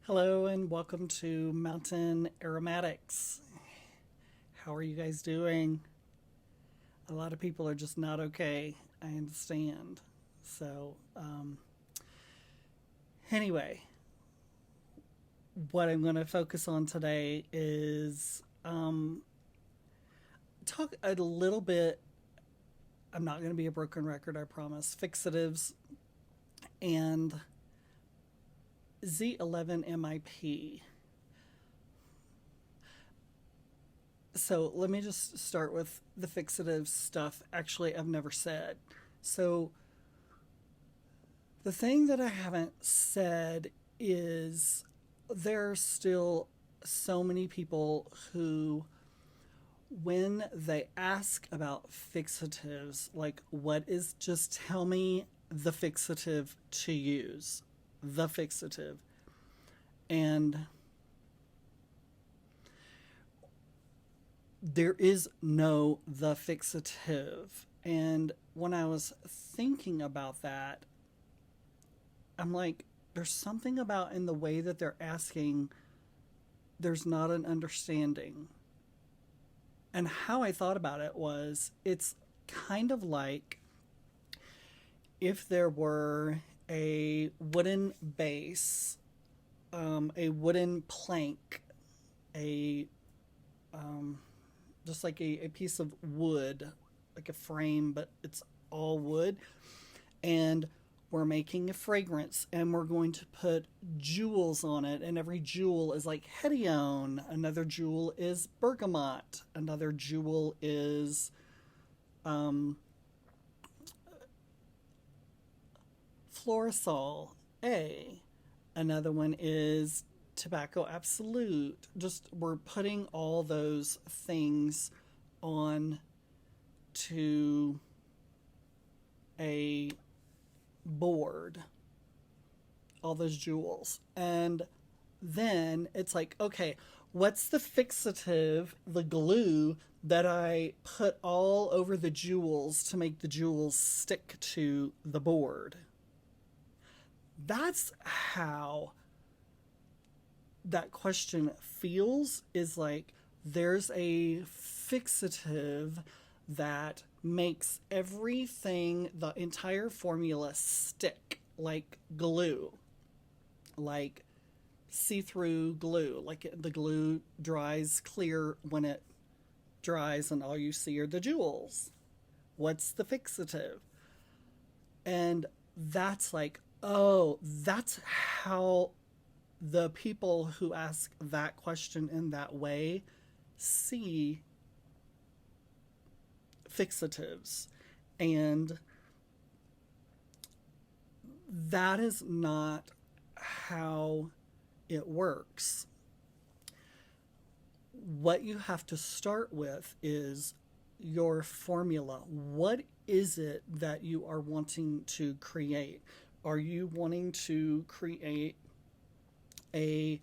Hello and welcome to Mountain Aromatics. How are you guys doing? A lot of people are just not okay. I understand. So, anyway, what I'm going to focus on today is talk a little bit. I'm not going to be a broken record, I promise. Fixatives and Z11 MIP. So let me just start with the fixative stuff. Actually, I've never said. So the thing that I haven't said is there's still so many people who, when they ask about fixatives, like, what is, just tell me the fixative to use. The fixative. And there is no the fixative. And when I was thinking about that, I'm like, there's something about in the way that they're asking, there's not an understanding. And how I thought about it was, it's kind of like if there were a wooden base, a wooden plank, a just like a piece of wood, like a frame, but it's all wood. And we're making a fragrance and we're going to put jewels on it. And every jewel is like hedione. Another jewel is bergamot. Another jewel is Florisol A. Another one is Tobacco Absolute. Just we're putting all those things on to a board, all those jewels. And then it's like, okay, what's the fixative, the glue that I put all over the jewels to make the jewels stick to the board? That's how that question feels, is like there's a fixative that makes everything, the entire formula, stick like glue, like see-through glue, like the glue dries clear when it dries and all you see are the jewels. What's the fixative? And that's like, oh, that's how the people who ask that question in that way see fixatives. And that is not how it works. What you have to start with is your formula. What is it that you are wanting to create? Are you wanting to create a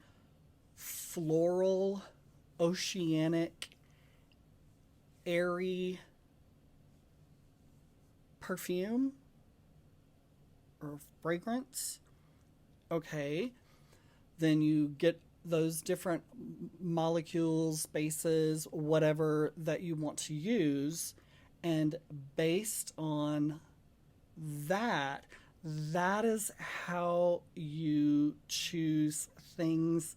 floral, oceanic, airy perfume or fragrance? Okay, then you get those different molecules, bases, whatever that you want to use, and based on that, that is how you choose things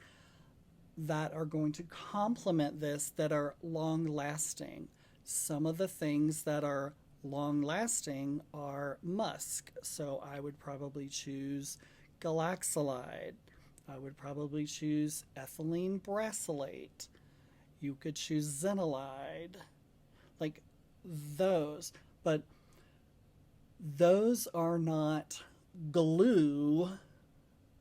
that are going to complement this, that are long lasting. Some of the things that are long lasting are musk. So I would probably choose galaxolide. I would probably choose ethylene brassylate. You could choose xenolide. Like those. But those are not glue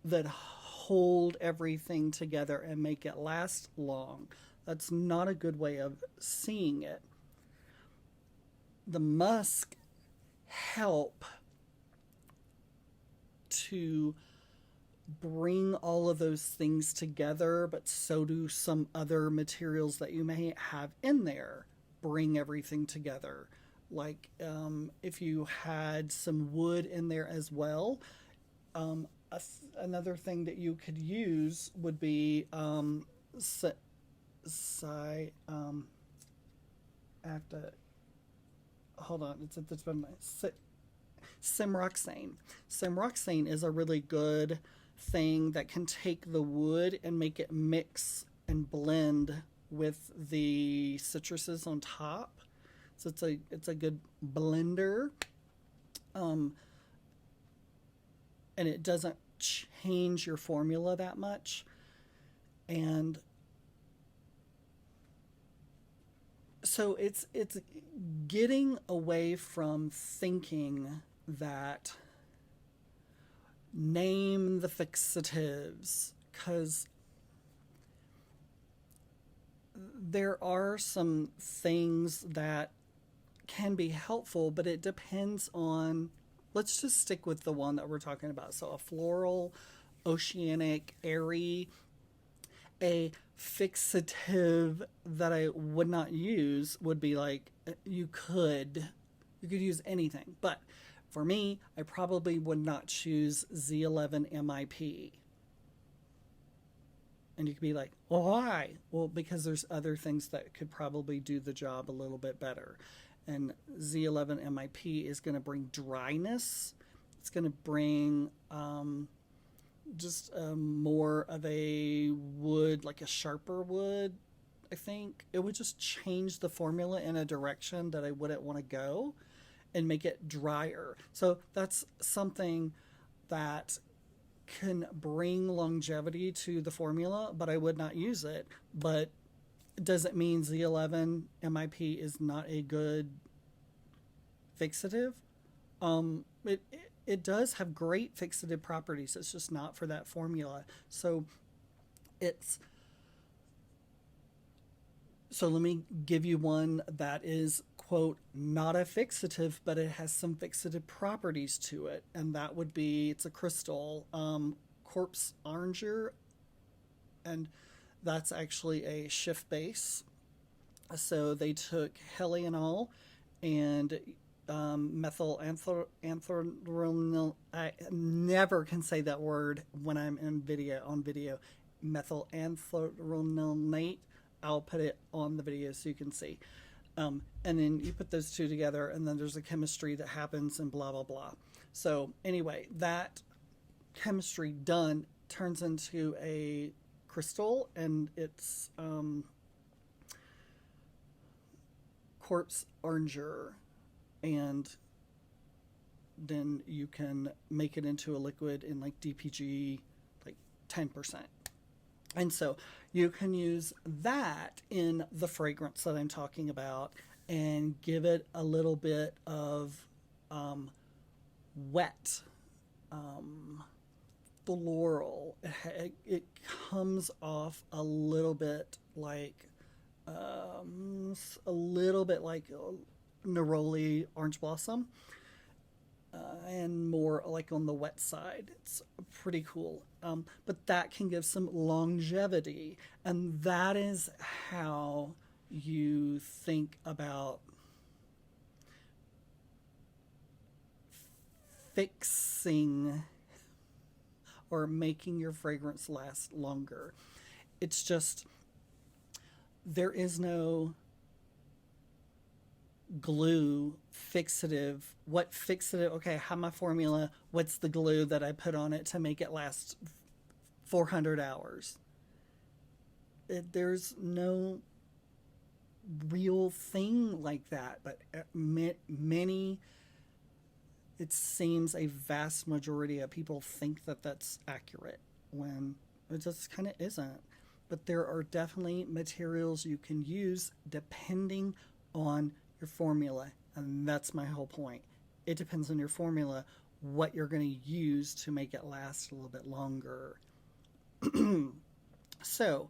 that hold everything together and make it last long. That's not a good way of seeing it. The musk help to bring all of those things together, but so do some other materials that you may have in there bring everything together. Like if you had some wood in there as well, another thing that you could use would be si, I have to hold on. It's at the tip of my Simroxane. Simroxane is a really good thing that can take the wood and make it mix and blend with the citruses on top. So it's a good blender, and it doesn't change your formula that much. And so it's getting away from thinking that name the fixatives, because there are some things that can be helpful, but it depends on, let's just stick with the one that we're talking about. So a floral, oceanic, airy, a fixative that I would not use would be like, you could use anything, but for me, I probably would not choose Z11 MIP. And you could be like, well, why? Well, because there's other things that could probably do the job a little bit better. And Z11 MIP is going to bring dryness. It's going to bring just more of a wood, like a sharper wood, I think. It would just change the formula in a direction that I wouldn't want to go and make it drier. So that's something that can bring longevity to the formula, but I would not use it. But does it mean Z11 MIP is not a good fixative? It does have great fixative properties. It's just not for that formula. So let me give you one that is, quote, not a fixative, but it has some fixative properties to it. And that would be, it's a crystal, Corpse Oranger. And that's actually a shift base. So they took helianol and methyl anthronil. I never can say that word when I'm on video. Methyl anthronilate. I'll put it on the video so you can see. And then you put those two together, and then there's a chemistry that happens and blah, blah, blah. So anyway, that chemistry done turns into a crystal, and it's Corpse Oranger. And then you can make it into a liquid in like DPG, like 10%. And so you can use that in the fragrance that I'm talking about and give it a little bit of wet, floral. It comes off a little bit like neroli orange blossom, and more like on the wet side. It's pretty cool. But that can give some longevity, and that is how you think about fixing or making your fragrance last longer. It's just, there is no glue fixative. What fixative? Okay, I have my formula. What's the glue that I put on it to make it last 400 hours? There's no real thing like that, but many, it seems a vast majority of people think that that's accurate when it just kind of isn't. But there are definitely materials you can use depending on your formula, and that's my whole point. It depends on your formula what you're going to use to make it last a little bit longer. So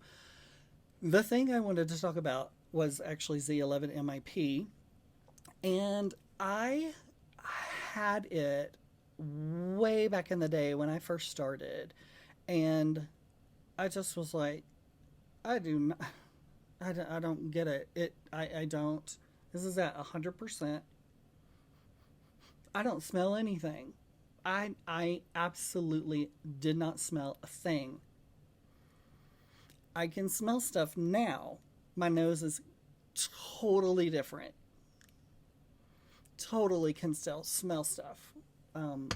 the thing I wanted to talk about was actually Z11 MIP, and I had it way back in the day when I first started, and I just was like, I don't get it. I don't. This is at 100%. I don't smell anything. I absolutely did not smell a thing. I can smell stuff now. My nose is totally different. Totally can still smell stuff. Um,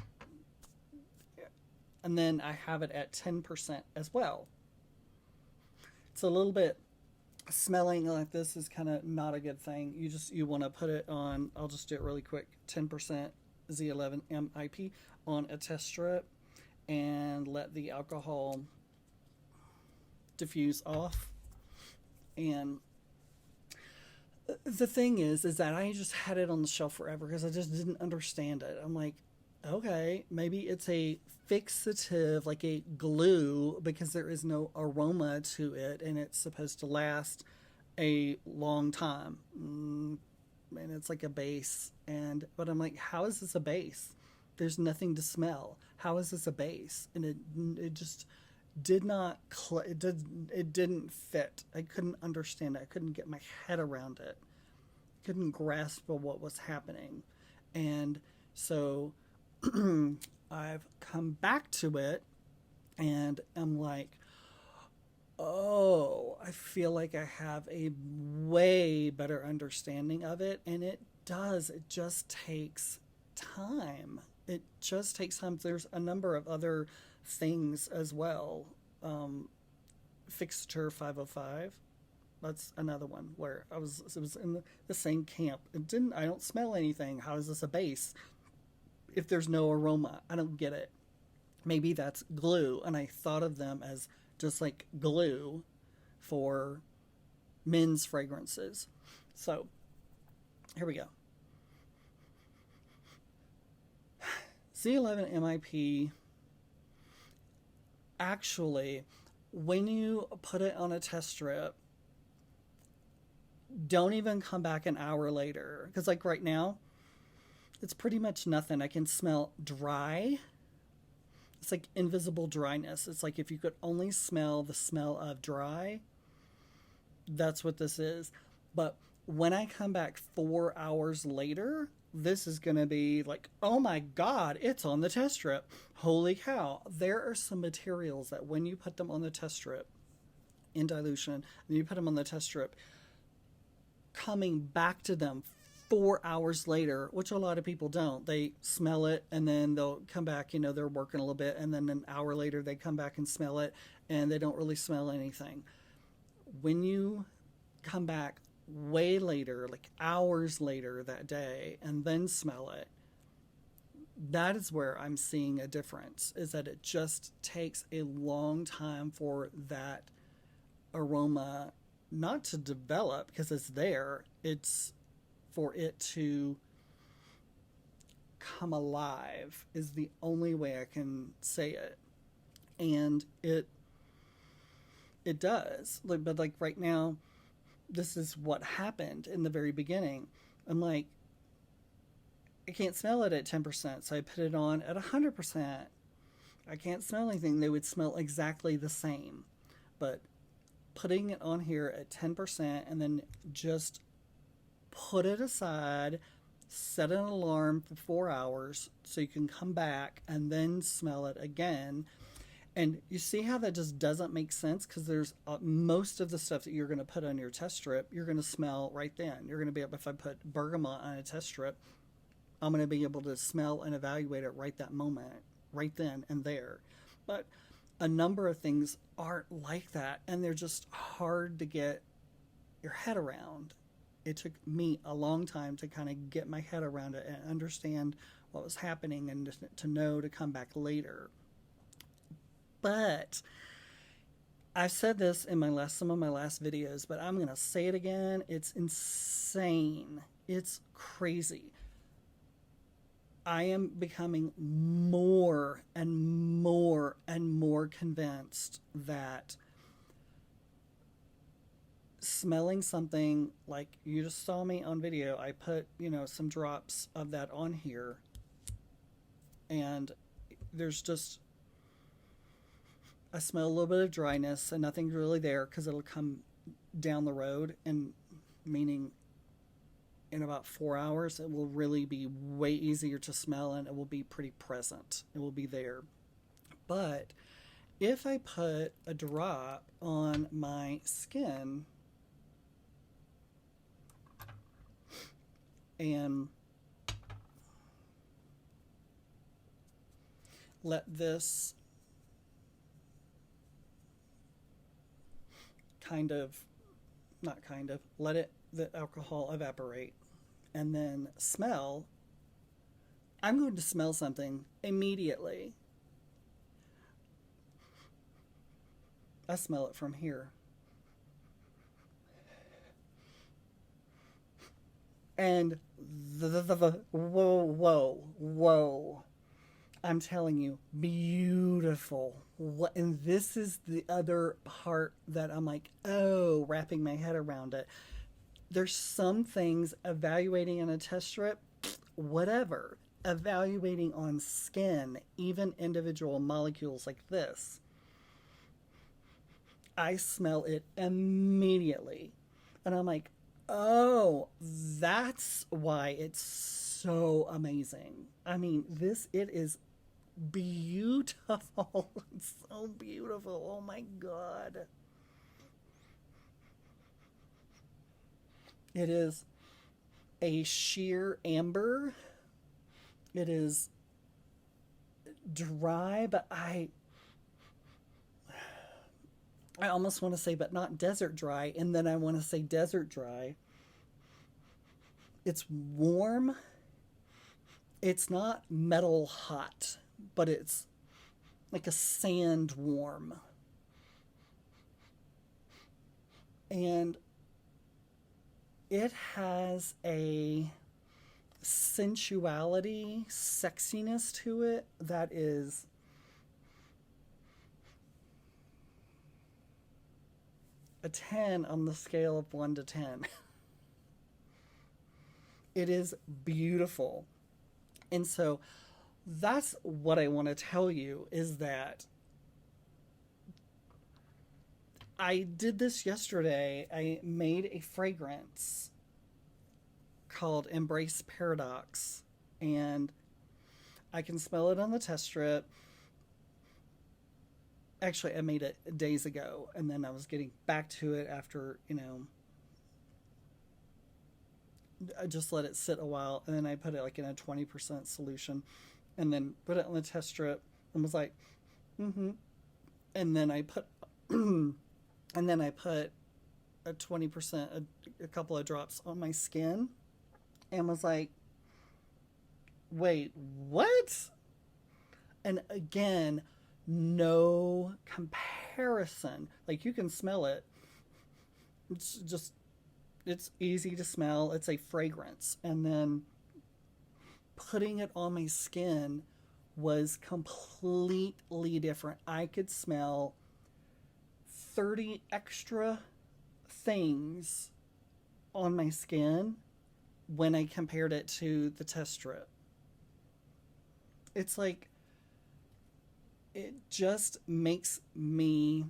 and then I have it at 10% as well. It's a little bit smelling like this is kind of not a good thing. You want to put it on. I'll just do it really quick. 10% Z11 MIP on a test strip, and let the alcohol diffuse off. And the thing is that I just had it on the shelf forever because I just didn't understand it. I'm like, okay, maybe it's a fixative, like a glue, because there is no aroma to it and it's supposed to last a long time. And it's like a base. But I'm like, how is this a base? There's nothing to smell. How is this a base? And it just did not, it didn't fit. I couldn't understand it. I couldn't get my head around it. Couldn't grasp what was happening. And so I've come back to it and I'm like, oh, I feel like I have a way better understanding of it. And it does. It just takes time. It just takes time. There's a number of other things as well. Fixative 505. That's another one where it was in the same camp. I don't smell anything. How is this a base if there's no aroma? I don't get it. Maybe that's glue, and I thought of them as just like glue for men's fragrances. So here we go. Z11 MIP, actually, when you put it on a test strip, don't even come back an hour later. Because like right now, it's pretty much nothing. I can smell dry. It's like invisible dryness. It's like if you could only smell the smell of dry, that's what this is. But when I come back 4 hours later, this is going to be like, oh my God, it's on the test strip. Holy cow. There are some materials that when you put them on the test strip in dilution, and you put them on the test strip, coming back to them 4 hours later, which a lot of people don't. They smell it and then they'll come back, they're working a little bit, and then an hour later they come back and smell it and they don't really smell anything. When you come back way later, like hours later that day, and then smell it, that is where I'm seeing a difference, is that it just takes a long time for that aroma not to develop, because it's there. It's for it to come alive is the only way I can say it. And it does. But like right now, this is what happened in the very beginning. I'm like, I can't smell it at 10%, so I put it on at 100%. I can't smell anything. They would smell exactly the same. But putting it on here at 10% and then just put it aside, set an alarm for 4 hours so you can come back and then smell it again. And you see how that just doesn't make sense, because there's most of the stuff that you're going to put on your test strip, you're going to smell right then. You're going to be able, if I put bergamot on a test strip, I'm going to be able to smell and evaluate it right that moment, right then and there. But a number of things aren't like that, and they're just hard to get your head around. It took me a long time to kind of get my head around it and understand what was happening, and to know to come back later. But I've said this in some of my last videos, but I'm going to say it again. It's insane. It's crazy. I am becoming more and more and more convinced that smelling something like you just saw me on video, I put, some drops of that on here, and there's just, I smell a little bit of dryness and nothing's really there, because it'll come down the road, and meaning in about 4 hours, it will really be way easier to smell and it will be pretty present. It will be there. But if I put a drop on my skin and let this let the alcohol evaporate and then smell, I'm going to smell something immediately. I smell it from here. And whoa. I'm telling you, beautiful. And this is the other part that I'm like, oh, wrapping my head around it. There's some things evaluating in a test strip, whatever. Evaluating on skin, even individual molecules like this, I smell it immediately. And I'm like, oh, that's why it's so amazing. I mean, it is beautiful. It's so beautiful. Oh my God. It is a sheer amber. It is dry, but I almost want to say, but not desert dry. And then I want to say desert dry. It's warm. It's not metal hot, but it's like a sand warm. And it has a sensuality, sexiness to it that is a 10 on the scale of 1 to 10. It is beautiful. And so that's what I want to tell you, is that I did this yesterday. I made a fragrance called Embrace Paradox, and I can smell it on the test strip. Actually, I made it days ago, and then I was getting back to it after, I just let it sit a while, and then I put it like in a 20% solution, and then put it on the test strip, and was like, and then I put, a 20%, a couple of drops on my skin, and was like, wait, what? And again, no comparison. Like, you can smell it. It's easy to smell. It's a fragrance. And then putting it on my skin was completely different. I could smell 30 extra things on my skin when I compared it to the test strip. It's like, it just makes me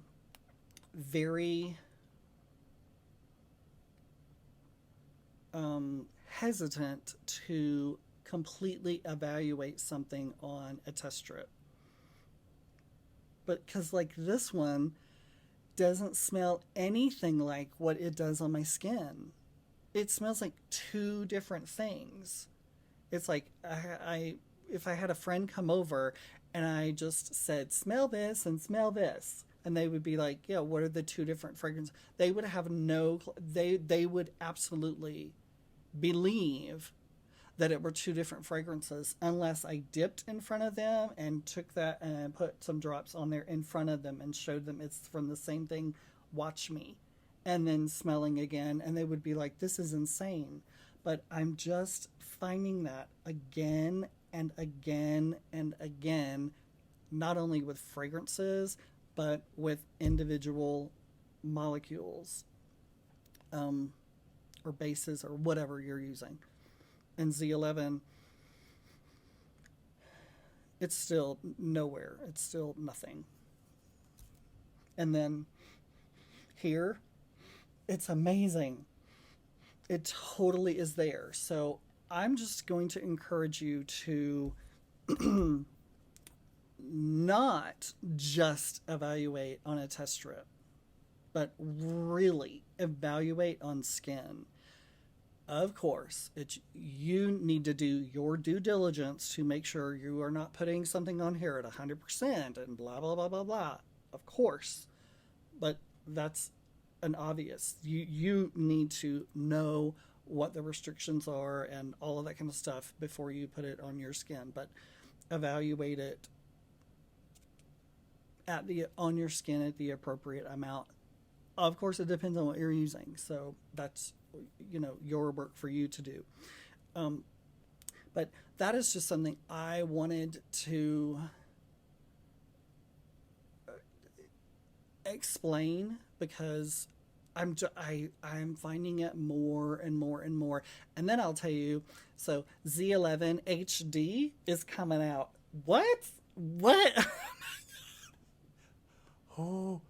very hesitant to completely evaluate something on a test strip. But because like this one doesn't smell anything like what it does on my skin. It smells like two different things. It's like if I had a friend come over and I just said, smell this and smell this, and they would be like, yeah, what are the two different fragrances? They would have they would absolutely believe that it were two different fragrances unless I dipped in front of them and took that and put some drops on there in front of them and showed them it's from the same thing, watch me, and then smelling again, and they would be like, this is insane. But I'm just finding that again and again and again, not only with fragrances, but with individual molecules, or bases, or whatever you're using. And Z11, it's still nowhere. It's still nothing. And then here, it's amazing. It totally is there. So I'm just going to encourage you to not just evaluate on a test strip, but really evaluate on skin. Of course, you need to do your due diligence to make sure you are not putting something on here at 100% and blah, blah, blah, blah, blah. Of course. But that's an obvious. You need to know what the restrictions are and all of that kind of stuff before you put it on your skin. But evaluate it on your skin at the appropriate amount. Of course, it depends on what you're using. So that's, your work for you to do. But that is just something I wanted to explain, because I'm finding it more and more and more. And then I'll tell you, so Z11 HD is coming out. What? Oh,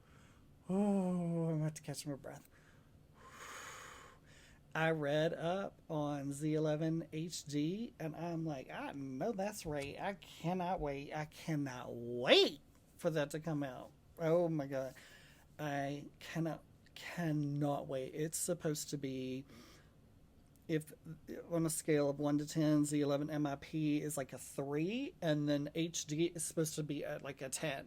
I'm about to catch my breath. I read up on Z11 HD and I'm like, I know that's right. I cannot wait. I cannot wait for that to come out. Oh my God. I cannot wait. It's supposed to be, if on a scale of 1 to 10, Z11 MIP is like a 3, and then HD is supposed to be at like a 10.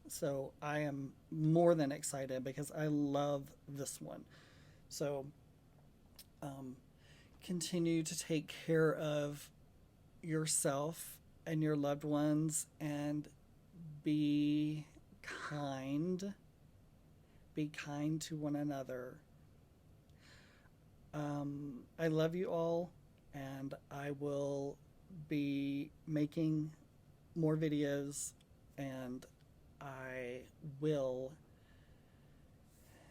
So I am more than excited because I love this one. So continue to take care of yourself and your loved ones, and be kind. Be kind to one another. I love you all, and I will be making more videos, and I will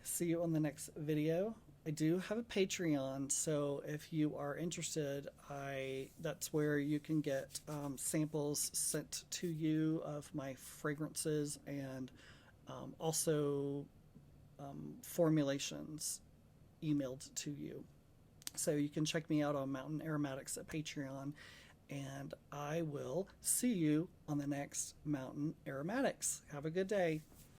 see you on the next video. I do have a Patreon, so if you are interested, that's where you can get samples sent to you of my fragrances, and also formulations emailed to you. So you can check me out on Mountain Aromatics at Patreon, and I will see you on the next Mountain Aromatics. Have a good day.